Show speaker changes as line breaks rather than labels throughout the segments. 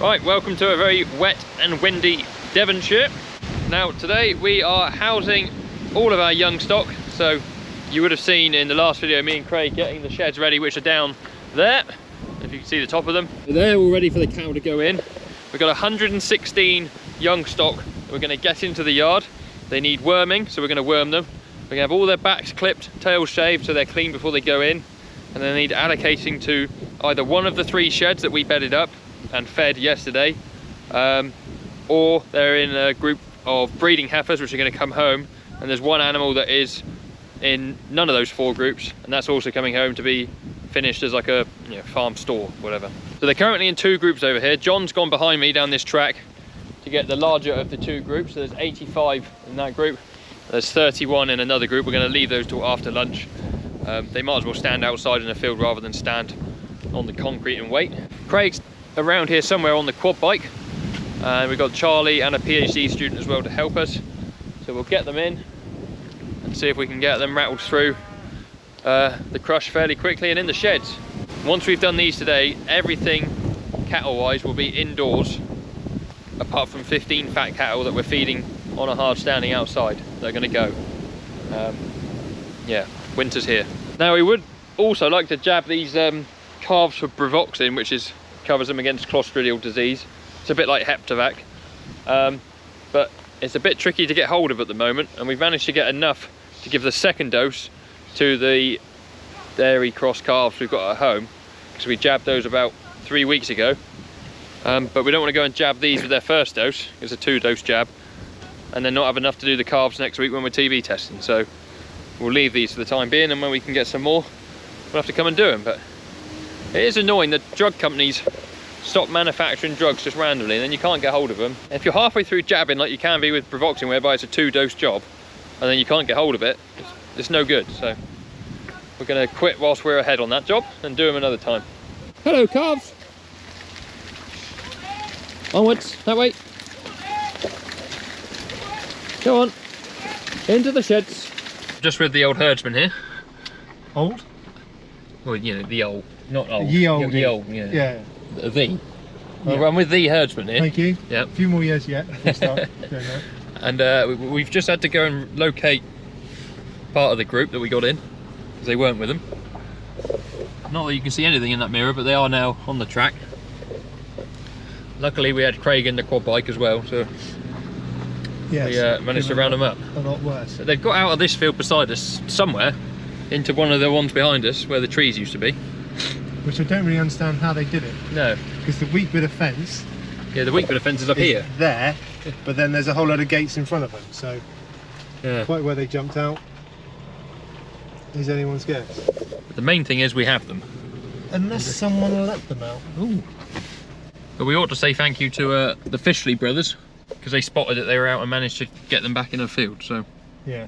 Right, welcome to a very wet and windy Devonshire. Now today we are housing all of our young stock. So you would have seen in the last video me and Craig getting the sheds ready, which are down there. If you can see the top of them. They're all ready for the cattle to go in. We've got 116 young stock that we're going to get into the yard. They need worming, so we're going to worm them. We're going to have all their backs clipped, tails shaved, so they're clean before they go in. And they need allocating to either one of the 3 sheds that we bedded up and fed yesterday, or they're in a group of breeding heifers which are going to come home, and there's one animal that is in none of those 4 groups, and that's also coming home to be finished as like a farm store, whatever. So they're currently in 2 groups over here. John's gone behind me down this track to get the larger of the 2 groups. So there's 85 in that group, there's 31 in another group. We're going to leave those till after lunch. They might as well stand outside in the field rather than stand on the concrete and wait. Craig's around here somewhere on the quad bike, and we've got Charlie and a PhD student as well to help us. So we'll get them in and see if we can get them rattled through the crush fairly quickly and in the sheds. Once we've done these today, everything cattle wise will be indoors apart from 15 fat cattle that we're feeding on a hard standing outside. They're going to go. Yeah, winter's here. Now we would also like to jab these calves for Bravoxin, which covers them against clostridial disease. It's a bit like Heptavac, but it's a bit tricky to get hold of at the moment, and we've managed to get enough to give the second dose to the dairy cross calves we've got at home, because we jabbed those about 3 weeks ago. But we don't want to go and jab these with their first dose. It's a 2-dose jab, and then not have enough to do the calves next week when we're TB testing. So we'll leave these for the time being, and when we can get some more, we'll have to come and do them. But it is annoying that drug companies stop manufacturing drugs just randomly, and then you can't get hold of them. If you're halfway through jabbing like you can be with Bravoxin, whereby it's a 2-dose job, and then you can't get hold of it, it's no good. So we're going to quit whilst we're ahead on that job and do them another time. Hello, calves. Onwards, that way. Go on, into the sheds. Just with the old herdsman here.
Old?
Well, the old, not old.
Ye old.
Ye old, yeah.
Yeah.
The.
Yeah.
I'm with the herdsman here.
Thank you.
Yeah.
A few more years yet. We'll start doing that.
And we've just had to go and locate part of the group that we got in, because they weren't with them. Not that you can see anything in that mirror, but they are now on the track. Luckily we had Craig in the quad bike as well, so yes, we managed to round them up.
A lot worse.
So they've got out of this field beside us somewhere into one of the ones behind us where the trees used to be.
Which I don't really understand how they did it.
No.
Because the weak bit of fence...
Yeah, the weak bit of fence is up here.
There, but then there's a whole load of gates in front of them, so...
Yeah.
Quite where they jumped out is anyone's guess.
But the main thing is we have them.
Unless someone let them out.
Ooh. But we ought to say thank you to the Fishley brothers, because they spotted that they were out and managed to get them back in the field, so...
Yeah.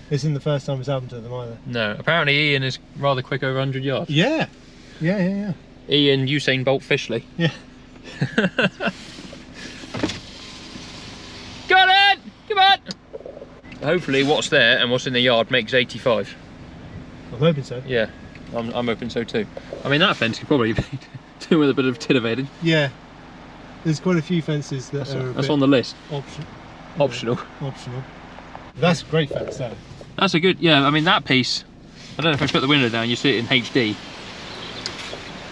This isn't the first time it's happened to them either. No,
apparently Ian is rather quick over 100 yards.
Yeah. Yeah.
Ian Usain Bolt Fishley.
Yeah.
Got it! Come on! Hopefully what's there and what's in the yard makes 85.
I'm hoping so.
Yeah, I'm hoping so too. I mean, that fence could probably be doing with a bit of titivating.
Yeah. There's quite a few fences that
that's on the list.
Optional. That's a great fence there.
That's a good, yeah, I mean that piece, I don't know if I put the window down, you see it in HD.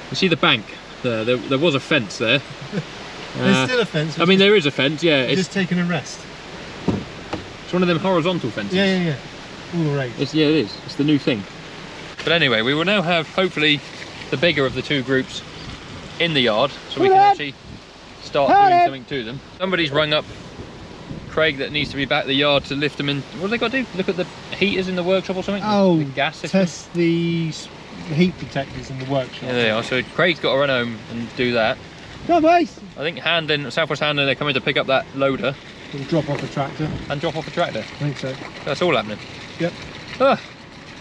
You see the bank there, there was a fence there.
There's still a fence.
I mean there is a fence, yeah.
It's just taking a rest.
It's one of them horizontal fences.
Yeah. All the rage.
Yeah, it is. It's the new thing. But anyway, we will now have hopefully the bigger of the 2 groups in the yard, so we can actually start doing something to them. Somebody's rung up Craig that needs to be back at the yard to lift them in. What have they got to do? Look at the heaters in the workshop or something?
Oh,
the gas system?
Test the heat detectors in the workshop.
Yeah, they are. So Craig's got to run home and do that.
Come on, boys.
I think Southwest Handling, they're coming to pick up that loader.
And drop off a tractor.
And drop off a tractor.
I think so.
That's all happening.
Yep.
Ah.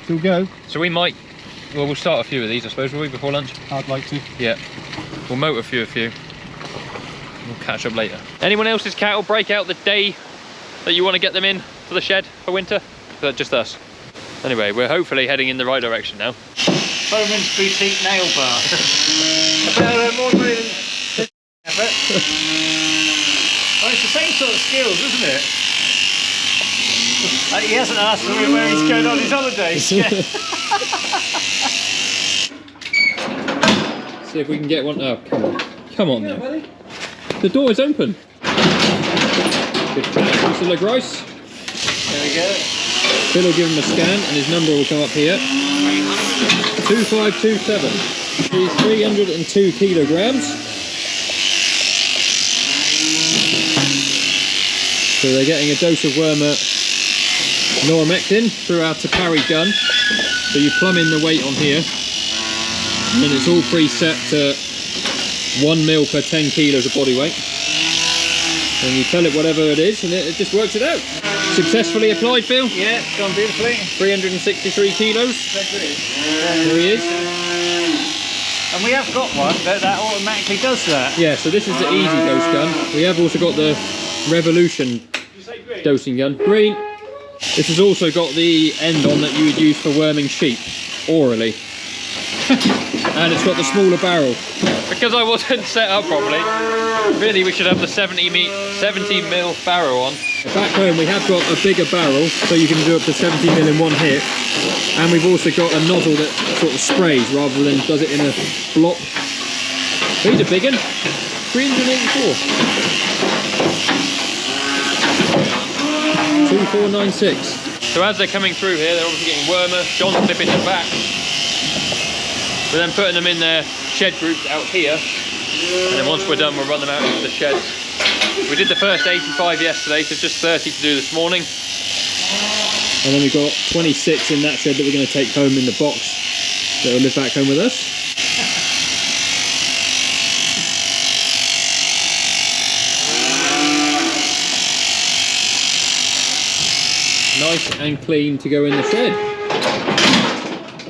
So we'll go.
So we might, well, we'll start a few of these, I suppose, will we, before lunch?
I'd like to.
Yeah. We'll motor a few. We'll catch up later. Anyone else's cattle break out the day that you want to get them in for the shed for winter? Is that just us? Anyway, we're hopefully heading in the right direction now.
Bowman's Boutique Nail Bar.
More money than effort.
Well, it's the same sort of skills, isn't it? He hasn't asked me where he's going on his holidays.
See if we can get one. Oh, come on. Come on now. The door is open. Good catch, Mr. LeGrice.
There we go.
Phil will give him a scan and his number will come up here. 2527. He's 302 kilograms. So they're getting a dose of wormer noromectin through our Te Pari gun. So you plumb in the weight on here. And then it's all preset to 1 mil per 10 kilos of body weight. And you tell it whatever it is and it just works it out. Successfully applied, Phil?
Yeah, it's gone beautifully.
363 kilos. There he is.
And we have got one that automatically does that.
Yeah, so this is the easy dose gun. We have also got the Revolution dosing gun. Green. This has also got the end on that you would use for worming sheep orally. And it's got the smaller barrel. Because I wasn't set up properly, really we should have the 70 mil barrel on. Back home we have got a bigger barrel, so you can do up to 70 mil in one hit. And we've also got a nozzle that sort of sprays rather than does it in a block. These are big one. 384. 2496. So as they're coming through here, they're obviously getting wormer. John's clipping them back. We're then putting them in their shed groups out here, and then once we're done we'll run them out into the sheds. We did the first 85 yesterday, so just 30 to do this morning. And then we've got 26 in that shed that we're going to take home in the box that will live back home with us. Nice and clean to go in the shed.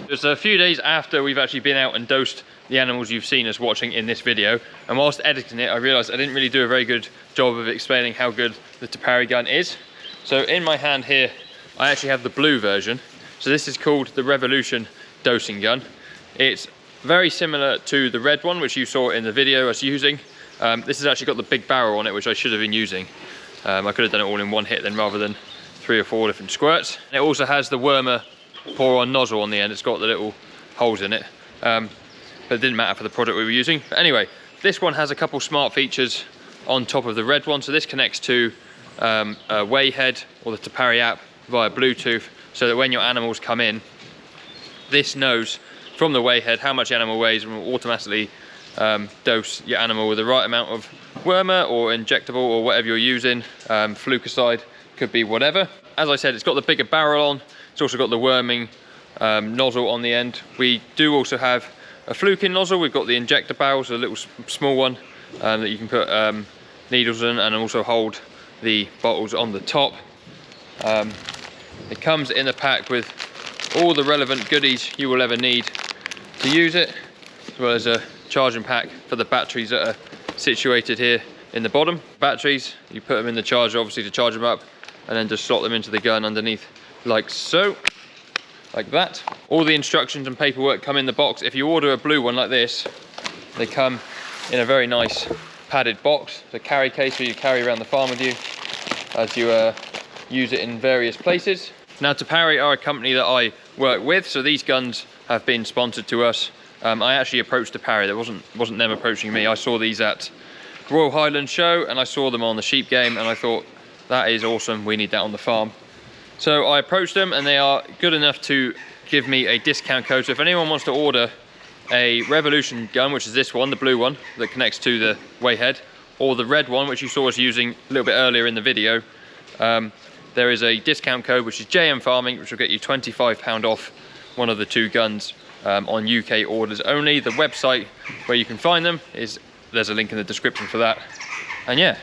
It's a few days after we've actually been out and dosed the animals you've seen us watching in this video, and whilst editing it I realised I didn't really do a very good job of explaining how good the Te Pari gun is. So in my hand here I actually have the blue version. So this is called the Revolution dosing gun. It's very similar to the red one which you saw in the video us using. This has actually got the big barrel on it which I should have been using. I could have done it all in one hit then rather than 3 or 4 different squirts. And it also has the wormer pour on nozzle on the end. It's got the little holes in it, but it didn't matter for the product we were using. But anyway, this one has a couple smart features on top of the red one. So this connects to a weigh head or the Te Pari app via Bluetooth, so that when your animals come in, this knows from the weigh head how much the animal weighs and will automatically dose your animal with the right amount of wormer or injectable or whatever you're using. Flucicide, could be whatever. As I said, it's got the bigger barrel on. It's also got the worming nozzle on the end. We do also have a fluking nozzle. We've got the injector barrel, so a little small one that you can put needles in and also hold the bottles on the top. It comes in a pack with all the relevant goodies you will ever need to use it, as well as a charging pack for the batteries that are situated here in the bottom. Batteries, you put them in the charger obviously to charge them up, and then just slot them into the gun underneath like so, like that. All the instructions and paperwork come in the box. If you order a blue one like this, they come in a very nice padded box. It's a carry case where you carry around the farm with you as you use it in various places. Now Te Pari are a company that I work with, so these guns have been sponsored to us. I actually approached Te Pari. That wasn't them approaching me. I saw these at Royal Highland Show and I saw them on the sheep game and I thought, that is awesome, we need that on the farm. So I approached them and they are good enough to give me a discount code. So if anyone wants to order a Revolution gun, which is this one, the blue one that connects to the weigh head, or the red one which you saw us using a little bit earlier in the video, there is a discount code which is JM Farming, which will get you £25 off one of the two guns on UK orders only. The website where you can find them there's a link in the description for that. And yeah,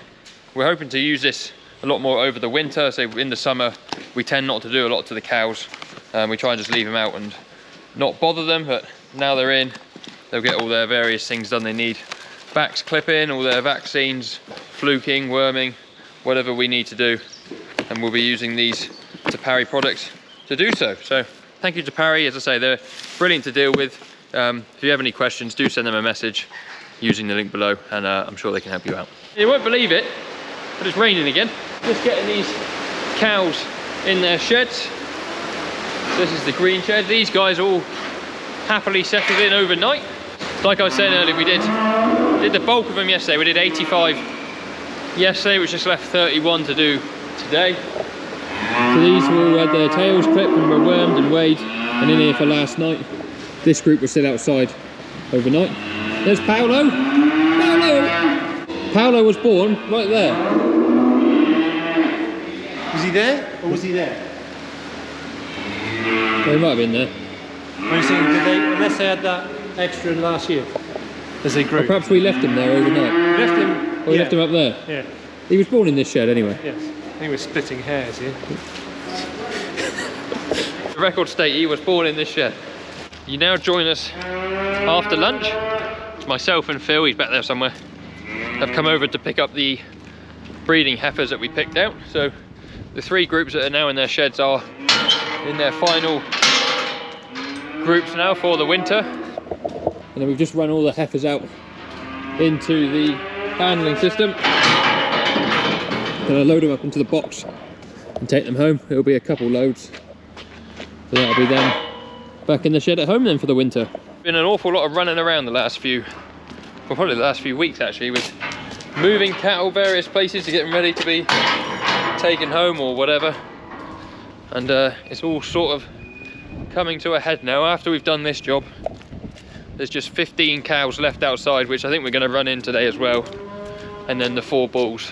we're hoping to use this a lot more over the winter. So in the summer we tend not to do a lot to the cows. We try and just leave them out and not bother them, but now they're in, they'll get all their various things done they need. Backs clipping, all their vaccines, fluking, worming, whatever we need to do. And we'll be using these Te Pari products to do so. So thank you Te Pari. As I say, they're brilliant to deal with. If you have any questions, do send them a message. using the link below, and I'm sure they can help you out. You won't believe it, but it's raining again. Just getting these cows in their sheds. This is the green shed. These guys all happily settled in overnight. Like I was saying earlier, we did the bulk of them yesterday. We did 85 yesterday, which just left 31 to do today. So these all had their tails clipped and were wormed and weighed and in here for last night. This group was still outside overnight. There's Paolo. Paolo was born right there.
Was he there or was he there?
He might have been there.
What are you saying? Did they, unless they had that extra last year as a group?
Or perhaps we left him there overnight.
We left him.
Or we left him up there.
Yeah.
He was born in this shed anyway.
Yes. I think we're splitting hairs here.
The record state, he was born in this shed. You now join us after lunch. It's myself and Phil, he's back there somewhere. Have come over to pick up the breeding heifers that we picked out. So the 3 groups that are now in their sheds are in their final groups now for the winter. And then we've just run all the heifers out into the handling system. Then I load them up into the box and take them home. It'll be a couple loads. So that'll be them back in the shed at home then for the winter. Been an awful lot of running around the last few, well, probably the last few weeks actually, with moving cattle various places to get them ready to be taken home or whatever. And it's all sort of coming to a head now. After we've done this job, there's just 15 cows left outside, which I think we're going to run in today as well, and then the 4 bulls.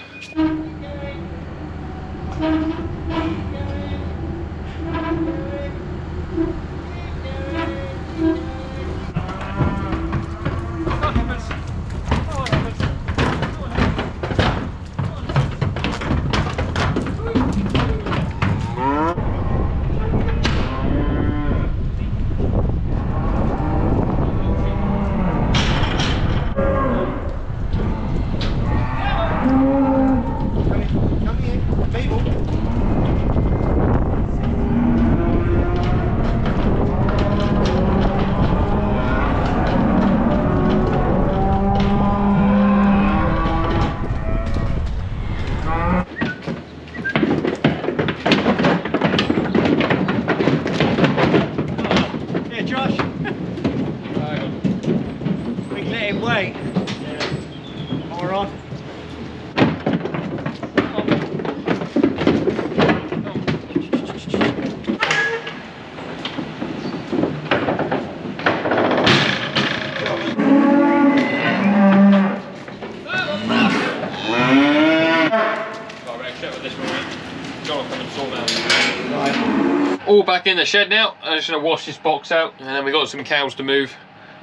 All back in the shed now. I'm just going to wash this box out, and then we've got some cows to move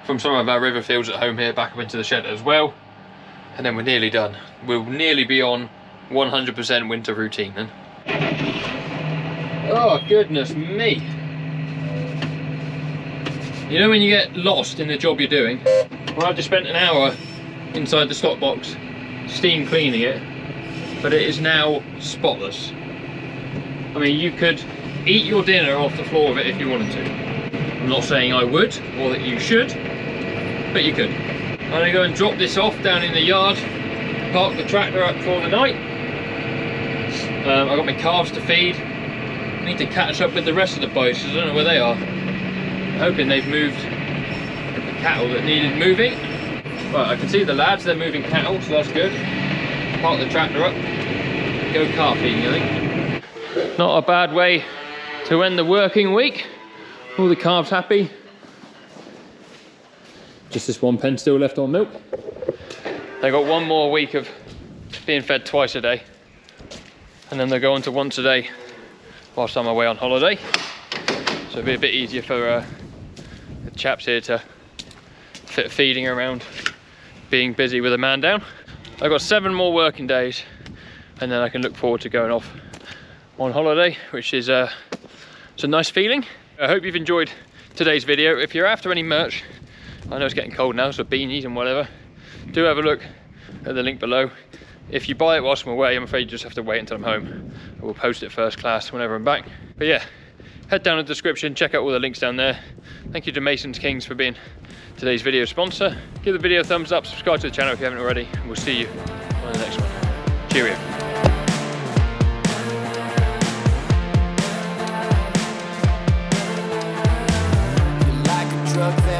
from some of our river fields at home here back up into the shed as well, and then we're nearly done. We'll nearly be on 100% winter routine then. Oh goodness me. You know when you get lost in the job you're doing? Well, I've just spent an hour inside the stock box steam cleaning it, but it is now spotless. I mean, you could eat your dinner off the floor of it if you wanted to. I'm not saying I would or that you should, but you could. I'm gonna go and drop this off down in the yard, park the tractor up for the night. I've got my calves to feed. I need to catch up with the rest of the boys because I don't know where they are. I'm hoping they've moved the cattle that needed moving. Right, I can see the lads, they're moving cattle, so that's good. Park the tractor up, go calf feeding, I think. Not a bad way to end the working week. All the calves happy. Just this one pen still left on milk. They got one more week of being fed twice a day, and then they'll go on to once a day whilst I'm away on holiday. So it'll be a bit easier for the chaps here to fit feeding around being busy with a man down. I've got 7 more working days, and then I can look forward to going off on holiday, which is it's a nice feeling. I hope you've enjoyed today's video. If you're after any merch, I know it's getting cold now, so beanies and whatever, do have a look at the link below. If you buy it whilst I'm away, I'm afraid you just have to wait until I'm home. I will post it first class whenever I'm back. But yeah, head down in the description, check out all the links down there. Thank you to Mason's Kings for being today's video sponsor. Give the video a thumbs up, subscribe to the channel if you haven't already, and we'll see you on the next one. Cheerio.
Like a truck that